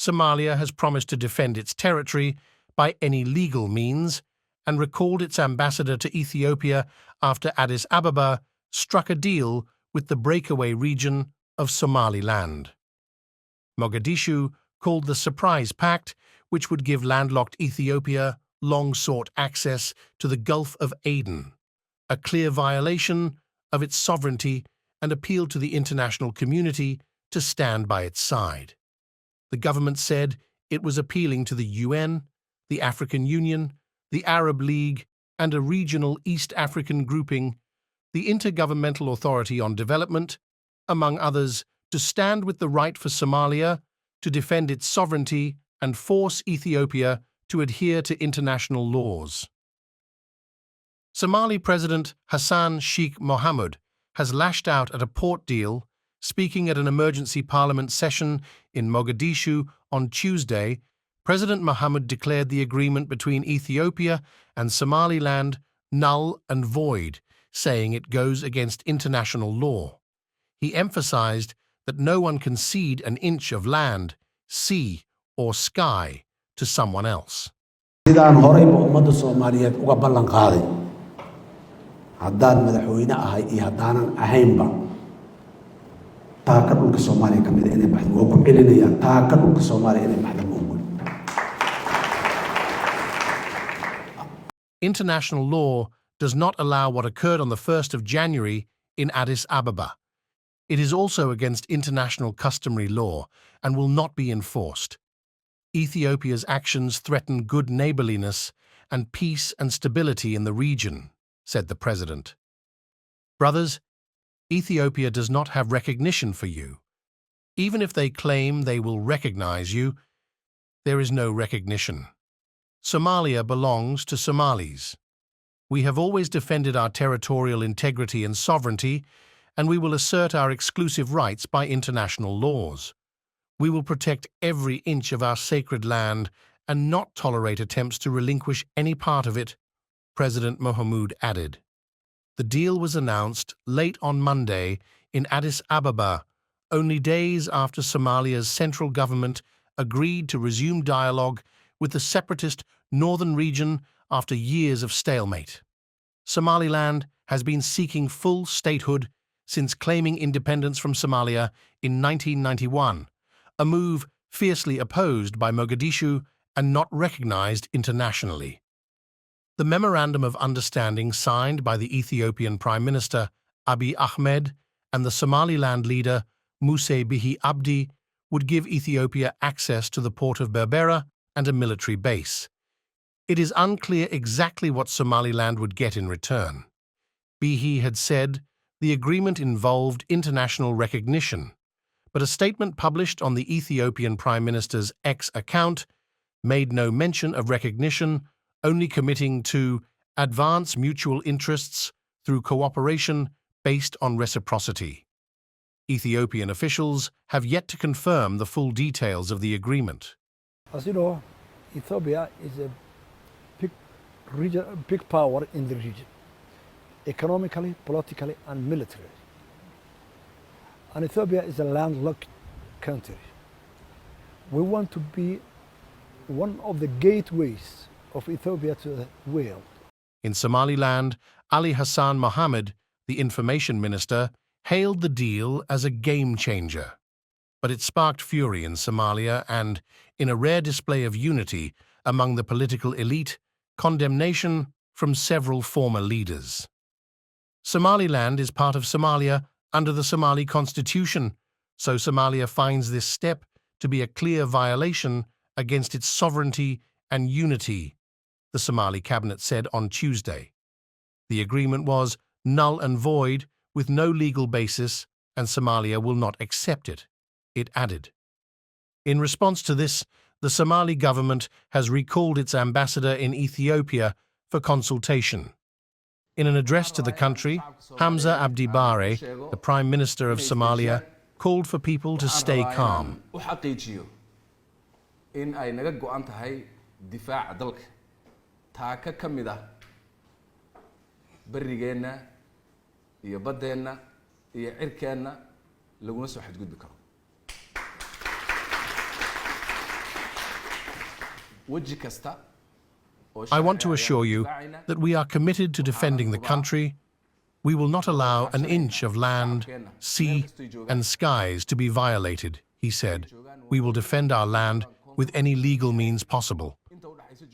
Somalia has promised to defend its territory by any legal means and recalled its ambassador to Ethiopia after Addis Ababa struck a deal with the breakaway region of Somaliland. Mogadishu called the Surprise Pact, which would give landlocked Ethiopia long-sought access to the Gulf of Aden, a clear violation of its sovereignty, and appealed to the international community to stand by its side. The government said it was appealing to the UN, the African Union, the Arab League, and a regional East African grouping, the Intergovernmental Authority on Development, among others, to stand with the right for Somalia to defend its sovereignty and force Ethiopia to adhere to international laws. Somali President Hassan Sheikh Mohamud has lashed out at a port deal. Speaking at an emergency parliament session in Mogadishu on Tuesday, President Mohamud declared the agreement between Ethiopia and Somaliland null and void, saying it goes against international law. He emphasized that no one can cede an inch of land, sea, or sky to someone else. sidaan horeyba ummadda Soomaaliyeed uga ballan qaaday haddaan madaxweyne ahay iyo haddaanan ahaynba taaka dhulka Soomaaliya kamid inay baxdo oo ku celinaya taaka dhulka Soomaaliya inay baxdo ma ogol. International law does not allow what occurred on the 1st of January in Addis Ababa. It is also against international customary law and will not be enforced. Ethiopia's actions threaten good neighborliness and peace and stability in the region, said the president. Brothers, Ethiopia does not have recognition for you. Even if they claim they will recognize you, there is no recognition. Somalia belongs to Somalis. We have always defended our territorial integrity and sovereignty, and we will assert our exclusive rights by international laws. We will protect every inch of our sacred land and not tolerate attempts to relinquish any part of it, President Mohamud added. The deal was announced late on Monday in Addis Ababa, only days after Somalia's central government agreed to resume dialogue with the separatist northern region after years of stalemate. Somaliland has been seeking full statehood since claiming independence from Somalia in 1991, a move fiercely opposed by Mogadishu and not recognized internationally. The Memorandum of Understanding signed by the Ethiopian Prime Minister Abiy Ahmed and the Somaliland leader Musa Bihi Abdi would give Ethiopia access to the port of Berbera and a military base. It is unclear exactly what Somaliland would get in return. Bihi had said the agreement involved international recognition, but a statement published on the Ethiopian Prime Minister's X account made no mention of recognition, only committing to advance mutual interests through cooperation based on reciprocity. Ethiopian officials have yet to confirm the full details of the agreement. As you know, Ethiopia is a big power in the region, economically, politically, and militarily. And Ethiopia is a landlocked country. We want to be one of the gateways of Ethiopia to the world. In Somaliland, Ali Hassan Mohammed, the information minister, hailed the deal as a game changer. But it sparked fury in Somalia and, in a rare display of unity among the political elite, condemnation from several former leaders. Somaliland is part of Somalia under the Somali constitution, so Somalia finds this step to be a clear violation against its sovereignty and unity, the Somali cabinet said on Tuesday. The agreement was null and void with no legal basis, and Somalia will not accept it, it added. In response to this, the Somali government has recalled its ambassador in Ethiopia for consultation. In an address to the country, Hamza Abdi Bare, the Prime Minister of Somalia, called for people to stay calm. in ay naga go'an tahay difaaca dalka taa ka kamid ah barigeena iyo badeena iyo cirkeena laguna soo xadgudbi karo weji kasta oo I want to sharci assure you difaacayna that we are committed to defending the country. We will not allow an inch of land, sea, and skies to be violated, he said. We will defend our land with any legal means possible.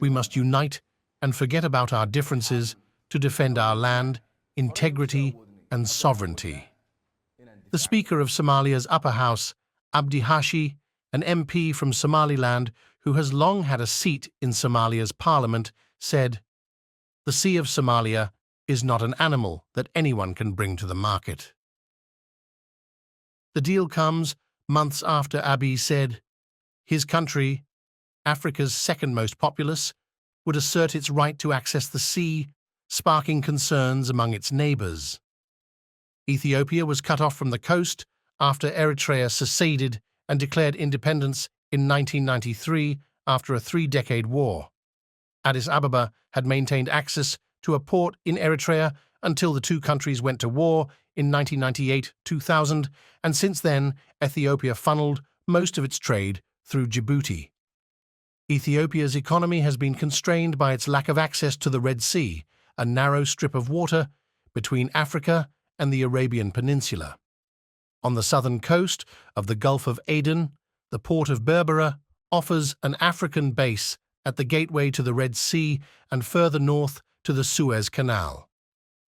We must unite and forget about our differences to defend our land, integrity, and sovereignty. The Speaker of Somalia's upper house, Abdijalilosman, an MP from Somaliland who has long had a seat in Somalia's parliament, said, "The Sea of Somalia is not an animal that anyone can bring to the market." The deal comes months after Abiy said his country, Africa's second most populous, would assert its right to access the sea, sparking concerns among its neighbours. Ethiopia was cut off from the coast after Eritrea seceded and declared independence in 1993 after a three-decade war. Addis Ababa had maintained access to a port in Eritrea until the two countries went to war in 1998-2000, and since then Ethiopia funneled most of its trade through Djibouti. Ethiopia's economy has been constrained by its lack of access to the Red Sea, a narrow strip of water between Africa and the Arabian Peninsula. On the southern coast of the Gulf of Aden, the port of Berbera offers an African base at the gateway to the Red Sea and further north to the Suez Canal.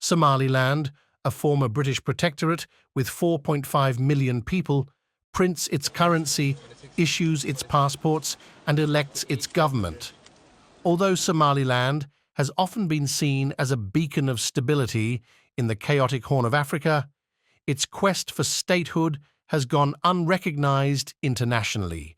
Somaliland, a former British protectorate with 4.5 million people, prints its currency, issues its passports, and elects its government. Although Somaliland has often been seen as a beacon of stability in the chaotic Horn of Africa, its quest for statehood has gone unrecognized internationally,